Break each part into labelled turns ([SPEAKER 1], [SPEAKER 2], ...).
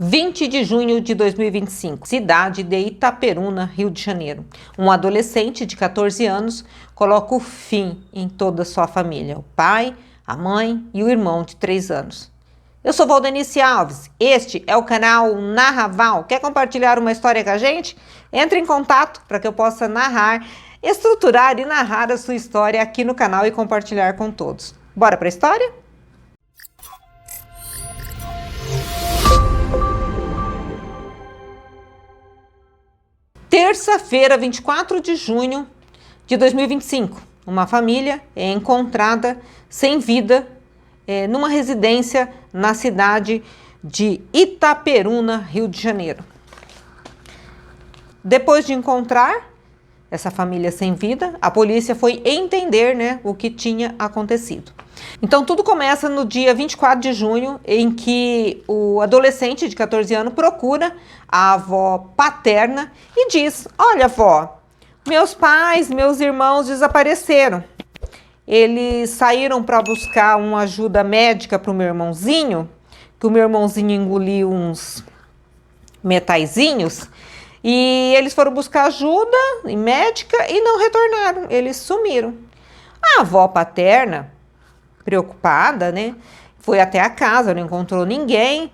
[SPEAKER 1] 20 de junho de 2025, cidade de Itaperuna, Rio de Janeiro. Um adolescente de 14 anos coloca o fim em toda a sua família, o pai, a mãe e o irmão de 3 anos. Eu sou Valdenice Alves, este é o canal Narraval. Quer compartilhar uma história com a gente? Entre em contato para que eu possa narrar, estruturar e narrar a sua história aqui no canal e compartilhar com todos. Bora para a história? Terça-feira, 24 de junho de 2025, uma família é encontrada sem vida numa residência na cidade de Itaperuna, Rio de Janeiro. Depois de encontrar essa família sem vida, a polícia foi entender, o que tinha acontecido. Então tudo começa no dia 24 de junho, em que o adolescente de 14 anos procura a avó paterna e diz: olha, avó, meus pais, meus irmãos desapareceram. Eles saíram para buscar uma ajuda médica para o meu irmãozinho, que o meu irmãozinho engoliu uns metaizinhos, e eles foram buscar ajuda médica e não retornaram, eles sumiram. A avó paterna, preocupada, foi até a casa, não encontrou ninguém,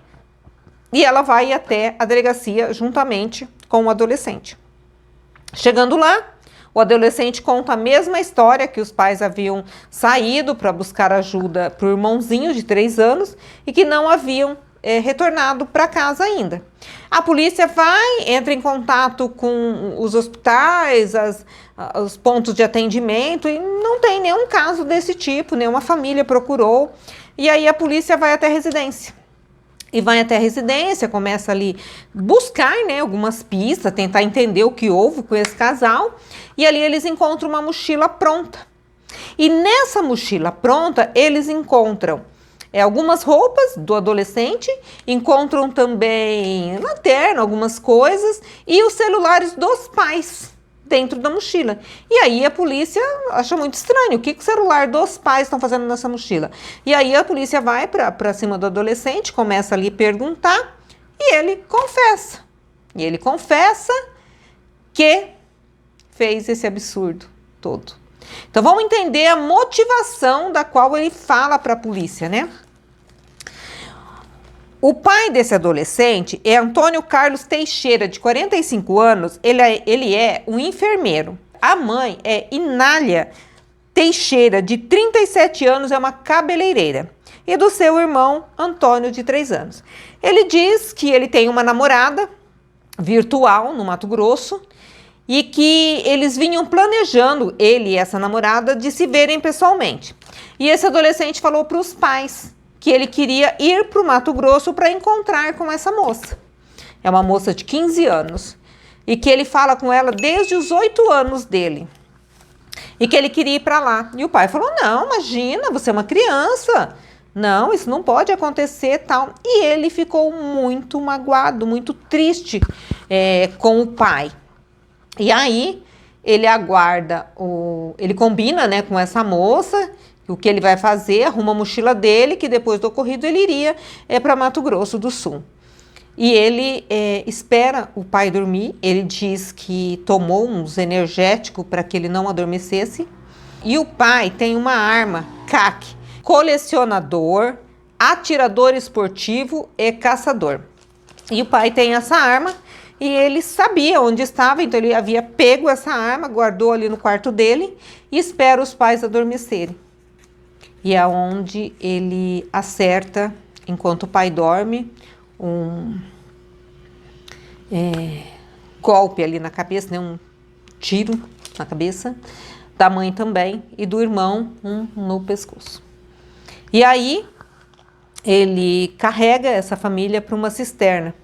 [SPEAKER 1] e ela vai até a delegacia juntamente com o adolescente. Chegando lá, o adolescente conta a mesma história, que os pais haviam saído para buscar ajuda para o irmãozinho de 3 anos e que não haviam retornado para casa ainda. A polícia entra em contato com os hospitais, os pontos de atendimento, e não tem nenhum caso desse tipo, nenhuma família procurou. E aí a polícia vai até a residência. E vai até a residência, começa ali buscar, algumas pistas, tentar entender o que houve com esse casal. E ali eles encontram uma mochila pronta. E nessa mochila pronta, eles encontram algumas roupas do adolescente, encontram também lanterna, algumas coisas, e os celulares dos pais dentro da mochila. E aí a polícia acha muito estranho, o que o celular dos pais estão fazendo nessa mochila? E aí a polícia vai para cima do adolescente, começa ali a perguntar, e ele confessa. E ele confessa que fez esse absurdo todo. Então vamos entender a motivação da qual ele fala para a polícia, O pai desse adolescente é Antônio Carlos Teixeira, de 45 anos, ele é um enfermeiro. A mãe é Inália Teixeira, de 37 anos, é uma cabeleireira. E do seu irmão, Antônio, de 3 anos. Ele diz que ele tem uma namorada virtual no Mato Grosso, e que eles vinham planejando, ele e essa namorada, de se verem pessoalmente. E esse adolescente falou para os pais que ele queria ir para o Mato Grosso para encontrar com essa moça. É uma moça de 15 anos. E que ele fala com ela desde os 8 anos dele. E que ele queria ir para lá. E o pai falou: não, imagina, você é uma criança. Não, isso não pode acontecer, tal. E ele ficou muito magoado, muito triste com o pai. E aí ele aguarda, ele combina com essa moça, o que ele vai fazer, arruma a mochila dele, que depois do ocorrido ele iria para Mato Grosso do Sul. E ele espera o pai dormir, ele diz que tomou uns energéticos para que ele não adormecesse. E o pai tem uma arma, CAC, colecionador, atirador esportivo e caçador. E o pai tem essa arma. E ele sabia onde estava, então ele havia pego essa arma, guardou ali no quarto dele e espera os pais adormecerem. E é onde ele acerta, enquanto o pai dorme, um golpe ali na cabeça, um tiro na cabeça, da mãe também, e do irmão, no pescoço. E aí ele carrega essa família para uma cisterna.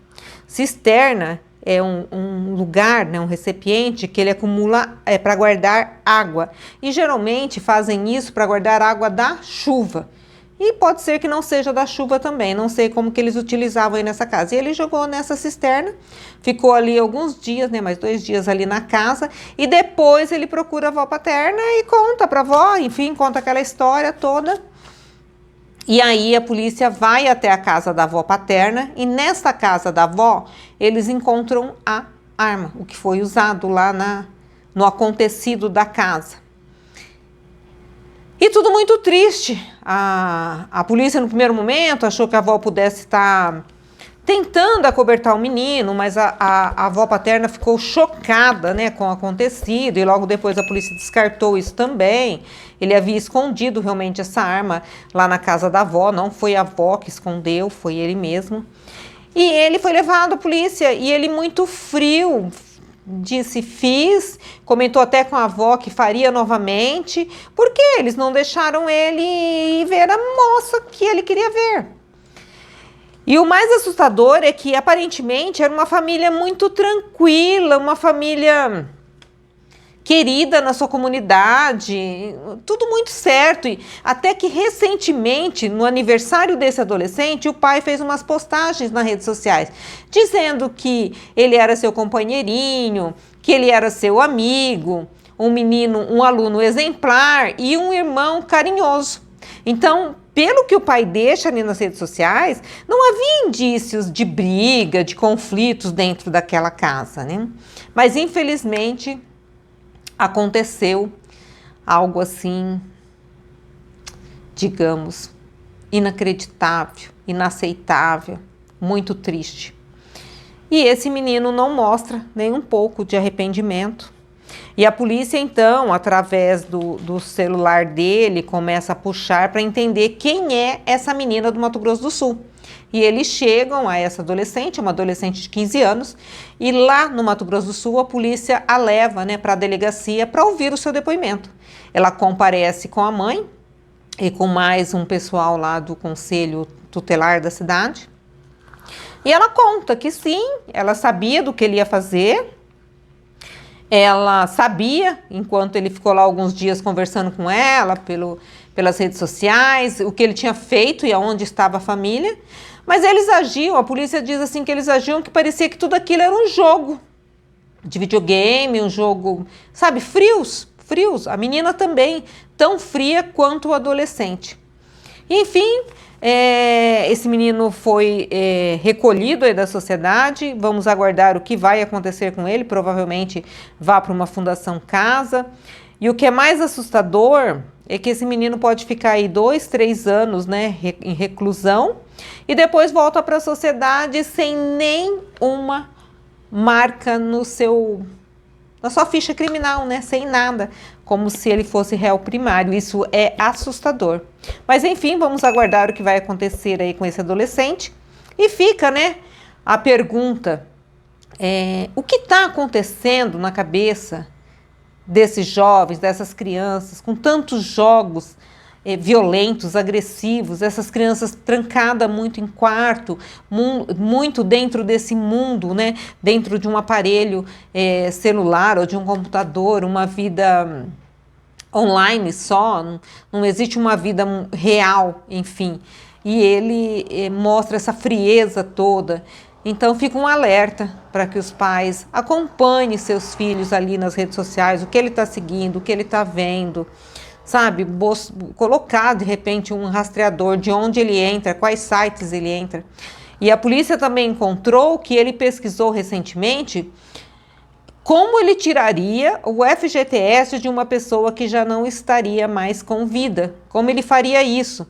[SPEAKER 1] Cisterna é um lugar, um recipiente que ele acumula para guardar água. E geralmente fazem isso para guardar água da chuva. E pode ser que não seja da chuva também, não sei como que eles utilizavam aí nessa casa. E ele jogou nessa cisterna, ficou ali alguns dias, mais 2 dias ali na casa. E depois ele procura a avó paterna e conta para a avó, enfim, conta aquela história toda. E aí a polícia vai até a casa da avó paterna e nesta casa da avó eles encontram a arma, o que foi usado lá no acontecido da casa. E tudo muito triste. A polícia no primeiro momento achou que a avó pudesse estar tentando acobertar o menino, mas a avó paterna ficou chocada, né, com o acontecido e logo depois a polícia descartou isso também. Ele havia escondido realmente essa arma lá na casa da avó, não foi a avó que escondeu, foi ele mesmo. E ele foi levado à polícia e ele muito frio disse fiz, comentou até com a avó que faria novamente, porque eles não deixaram ele ir ver a moça que ele queria ver. E o mais assustador é que aparentemente era uma família muito tranquila, uma família querida na sua comunidade, tudo muito certo. E até que recentemente, no aniversário desse adolescente, o pai fez umas postagens nas redes sociais, dizendo que ele era seu companheirinho, que ele era seu amigo, um menino, um aluno exemplar e um irmão carinhoso. Então, pelo que o pai deixa ali nas redes sociais, não havia indícios de briga, de conflitos dentro daquela casa, né? Mas, infelizmente, aconteceu algo assim, digamos, inacreditável, inaceitável, muito triste. E esse menino não mostra nem um pouco de arrependimento. E a polícia, então, através do celular dele, começa a puxar para entender quem é essa menina do Mato Grosso do Sul. E eles chegam a essa adolescente, uma adolescente de 15 anos, e lá no Mato Grosso do Sul a polícia a leva, né, para a delegacia para ouvir o seu depoimento. Ela comparece com a mãe e com mais um pessoal lá do conselho tutelar da cidade. E ela conta que sim, ela sabia do que ele ia fazer. Ela sabia, enquanto ele ficou lá alguns dias conversando com ela pelas redes sociais, o que ele tinha feito e aonde estava a família, mas eles agiam, a polícia diz assim que eles agiam que parecia que tudo aquilo era um jogo de videogame, um jogo, sabe, frios, a menina também, tão fria quanto o adolescente. E, enfim, esse menino foi recolhido aí da sociedade, vamos aguardar o que vai acontecer com ele, provavelmente vá para uma fundação casa. E o que é mais assustador é que esse menino pode ficar aí 2, 3 anos, né, em reclusão e depois volta para a sociedade sem nenhuma marca na sua ficha criminal, né, sem nada, como se ele fosse réu primário. Isso é assustador. Mas enfim, vamos aguardar o que vai acontecer aí com esse adolescente. E fica, né, a pergunta, o que está acontecendo na cabeça desses jovens, dessas crianças, com tantos jogos violentos, agressivos, essas crianças trancadas muito em quarto, muito dentro desse mundo, né? Dentro de um aparelho celular ou de um computador, uma vida online só, não existe uma vida real, enfim. E ele mostra essa frieza toda. Então fica um alerta para que os pais acompanhem seus filhos ali nas redes sociais, o que ele está seguindo, o que ele está vendo, sabe? Colocar de repente um rastreador de onde ele entra, quais sites ele entra. E a polícia também encontrou que ele pesquisou recentemente como ele tiraria o FGTS de uma pessoa que já não estaria mais com vida. Como ele faria isso?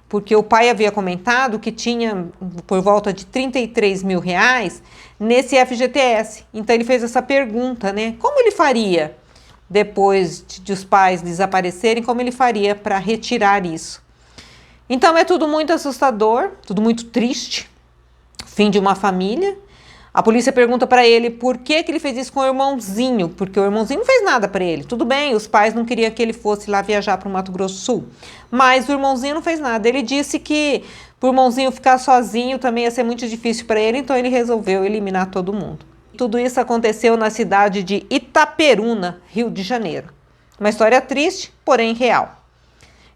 [SPEAKER 1] Porque o pai havia comentado que tinha por volta de R$33 mil nesse FGTS. Então ele fez essa pergunta, né? Como ele faria depois de os pais desaparecerem, como ele faria para retirar isso? Então é tudo muito assustador, tudo muito triste, fim de uma família. A polícia pergunta para ele por que ele fez isso com o irmãozinho, porque o irmãozinho não fez nada para ele. Tudo bem, os pais não queriam que ele fosse lá viajar para o Mato Grosso do Sul, mas o irmãozinho não fez nada. Ele disse que para o irmãozinho ficar sozinho também ia ser muito difícil para ele, então ele resolveu eliminar todo mundo. Tudo isso aconteceu na cidade de Itaperuna, Rio de Janeiro. Uma história triste, porém real.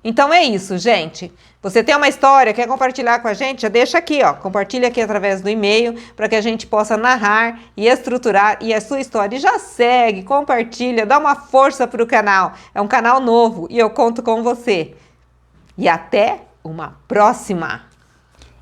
[SPEAKER 1] Então é isso, gente. Você tem uma história, quer compartilhar com a gente? Já deixa aqui, ó. Compartilha aqui através do e-mail para que a gente possa narrar e estruturar a sua história. E já segue, compartilha, dá uma força para o canal. É um canal novo e eu conto com você. E até o uma próxima.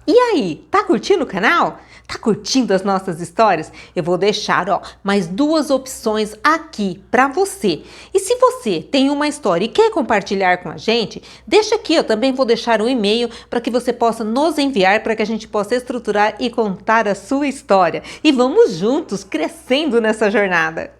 [SPEAKER 1] E aí, tá curtindo o canal? Tá curtindo as nossas histórias? Eu vou deixar, mais 2 opções aqui para você. E se você tem uma história e quer compartilhar com a gente, deixa aqui, eu também vou deixar um e-mail para que você possa nos enviar para que a gente possa estruturar e contar a sua história. E vamos juntos crescendo nessa jornada.